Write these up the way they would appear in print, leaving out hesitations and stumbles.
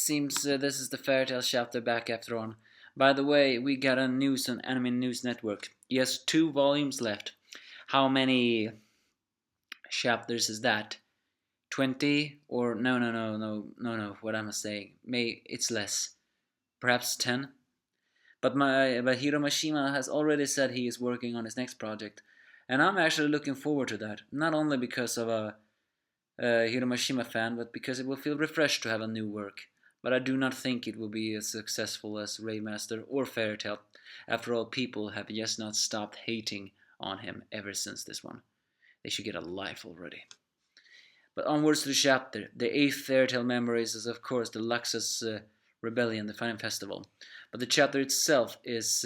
seems this is the fairy tale chapter back after all. By the way, we got a news on Anime News Network. Yes, 2 volumes left. How many chapters is that? 20 or no. What am I saying? It's less. Perhaps 10. But Hiro Mashima has already said he is working on his next project, and I'm actually looking forward to that. Not only because of a Hiro Mashima fan, but because it will feel refreshed to have a new work. But I do not think it will be as successful as Raymaster or Fairy Tail. After all, people have just not stopped hating on him ever since this one. They should get a life already. But onwards to the chapter. The 8th Fairy Tail memories is of course the Luxus Rebellion, the final festival. But the chapter itself is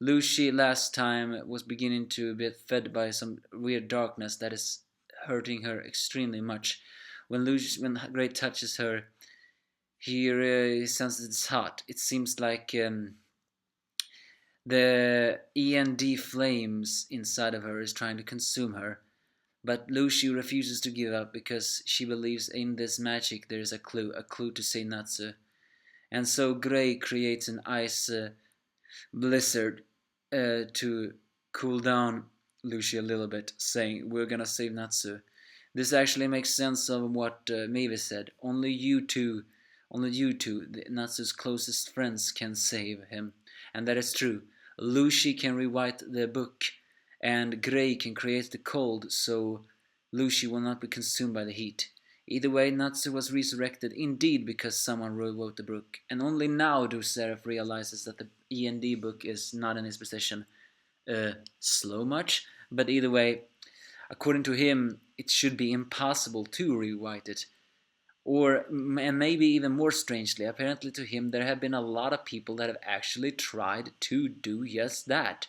Lucy last time was beginning to be fed by some weird darkness that is hurting her extremely much. When Great touches her, he senses it's hot. It seems like the END flames inside of her is trying to consume her. But Lucy refuses to give up because she believes in this magic there is a clue to say Natsu. And so Grey creates an ice blizzard to cool down Lucy a little bit, saying, "We're gonna save Natsu." This actually makes sense of what Maeve said. Only you two, Natsu's closest friends, can save him. And that is true. Lucy can rewrite the book, and Grey can create the cold so Lucy will not be consumed by the heat. Either way, Natsu was resurrected indeed because someone rewrote the book, and only now do Zeref realizes that the END book is not in his possession. Slow much? But either way, according to him, it should be impossible to rewrite it. And maybe even more strangely, apparently to him there have been a lot of people that have actually tried to do just that.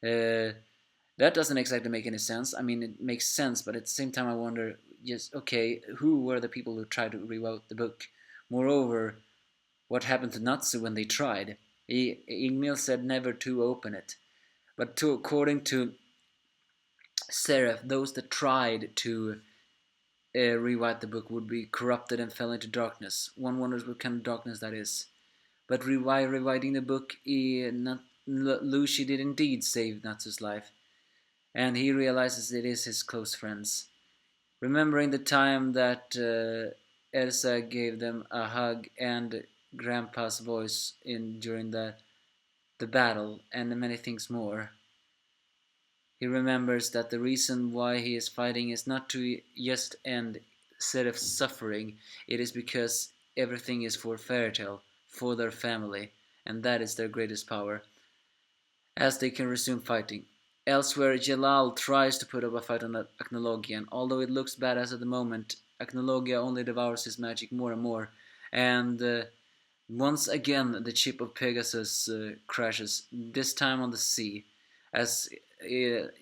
That doesn't exactly make any sense. I mean, it makes sense, but at the same time I wonder, yes, okay, who were the people who tried to rewrite the book? Moreover, what happened to Natsu when they tried? Ingmil said never to open it. But according to Zeref, those that tried to rewrite the book would be corrupted and fell into darkness. One wonders what kind of darkness that is. But rewriting the book, Lucy did indeed save Natsu's life, and he realizes it is his close friends. Remembering the time that Elsa gave them a hug and Grandpa's voice during the battle and many things more. He remembers that the reason why he is fighting is not to just end Zeref's suffering, it is because everything is for Fairy Tail, for their family, and that is their greatest power, as they can resume fighting. Elsewhere, Jalal tries to put up a fight on Acnologia, and although it looks badass at the moment, Acnologia only devours his magic more and more, and once again the ship of Pegasus crashes, this time on the sea, as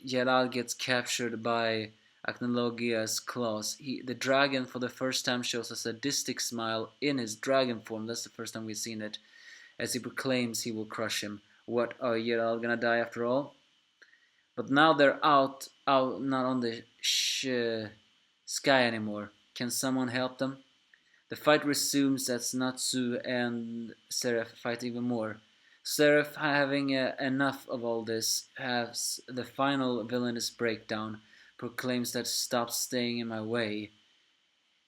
Jalal gets captured by Acnologia's claws. The dragon for the first time shows a sadistic smile in his dragon form. That's the first time we've seen it, as he proclaims he will crush him. What, are Jalal gonna die after all? But now they're out not on the sky anymore. Can someone help them? The fight resumes as Natsu and Zeref fight even more. Zeref, having enough of all this, has the final villainous breakdown, proclaims that stop staying in my way.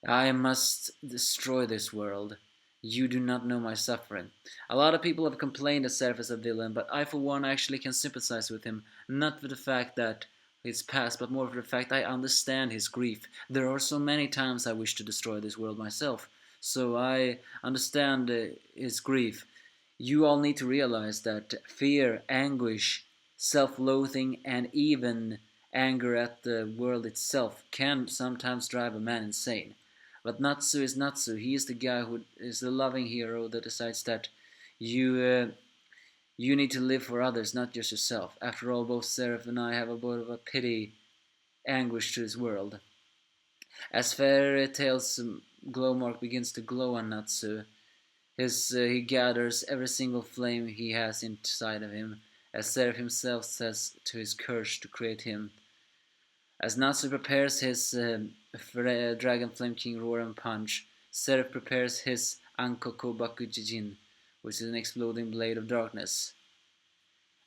I must destroy this world. You do not know my suffering. A lot of people have complained that Zeref is a villain, but I for one actually can sympathize with him, not for the fact that his past, but more for the fact I understand his grief. There are so many times I wish to destroy this world myself, so I understand his grief. You all need to realize that fear, anguish, self-loathing, and even anger at the world itself can sometimes drive a man insane. But Natsu is Natsu. He is the guy who is the loving hero that decides that you need to live for others, not just yourself. After all, both Zeref and I have a bit of a pity, anguish to this world. As Fairy Tail's glow mark begins to glow on Natsu, he gathers every single flame he has inside of him, as Zeref himself says to his curse to create him. As Natsu prepares his Dragon Flame King Roar and Punch, Zeref prepares his Ankoko Bakujin, which is an exploding blade of darkness.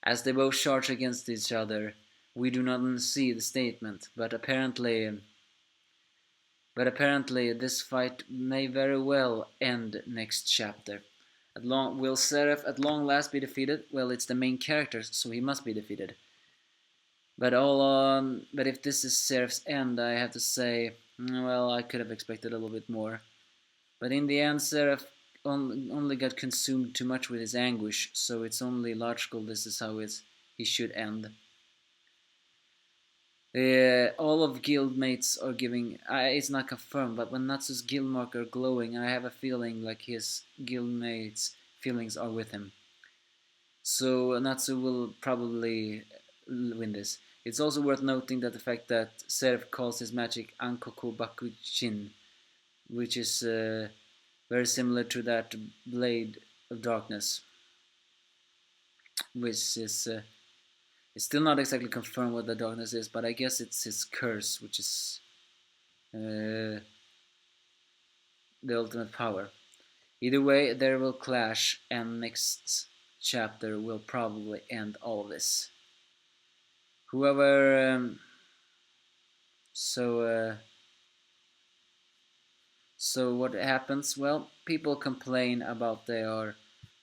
As they both charge against each other, we do not see the statement, but apparently this fight may very well end next chapter. Will Seraph at long last be defeated? Well, it's the main character, so he must be defeated. But if this is Seraph's end, I have to say, well, I could have expected a little bit more. But in the end, Seraph only got consumed too much with his anguish, so it's only logical this is how he should end. All of guildmates are giving. It's not confirmed, but when Natsu's guild mark are glowing, I have a feeling like his guildmates' feelings are with him. So Natsu will probably win this. It's also worth noting that the fact that Seraph calls his magic Ankoku Bakujin, which is very similar to that blade of darkness, which is it's still not exactly confirmed what the darkness is, but I guess it's his curse, which is the ultimate power. Either way, they will clash, and next chapter will probably end all of this. Whoever, so what happens? Well, people complain about their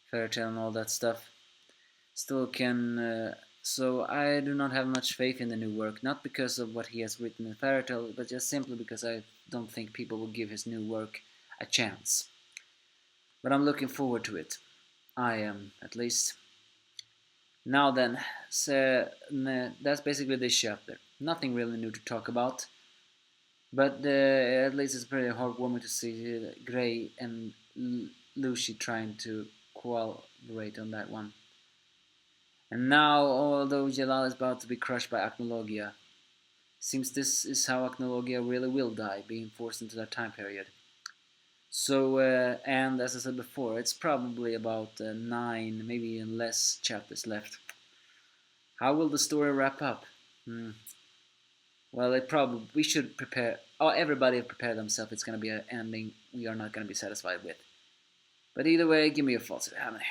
fairy tale and all that stuff. Still can. So I do not have much faith in the new work, not because of what he has written in fairy tale, but just simply because I don't think people will give his new work a chance. But I'm looking forward to it. I am, at least. Now then, so that's basically this chapter. Nothing really new to talk about. But at least it's pretty heartwarming to see Gray and Lucy trying to cooperate on that one. And now, although Jalal is about to be crushed by Acnologia, seems this is how Acnologia really will die, being forced into that time period. So, and as I said before, it's probably about 9, maybe even less chapters left. How will the story wrap up? Well, we should prepare. Everybody prepare themselves. It's going to be an ending we are not going to be satisfied with. But either way, give me your thoughts if you have any.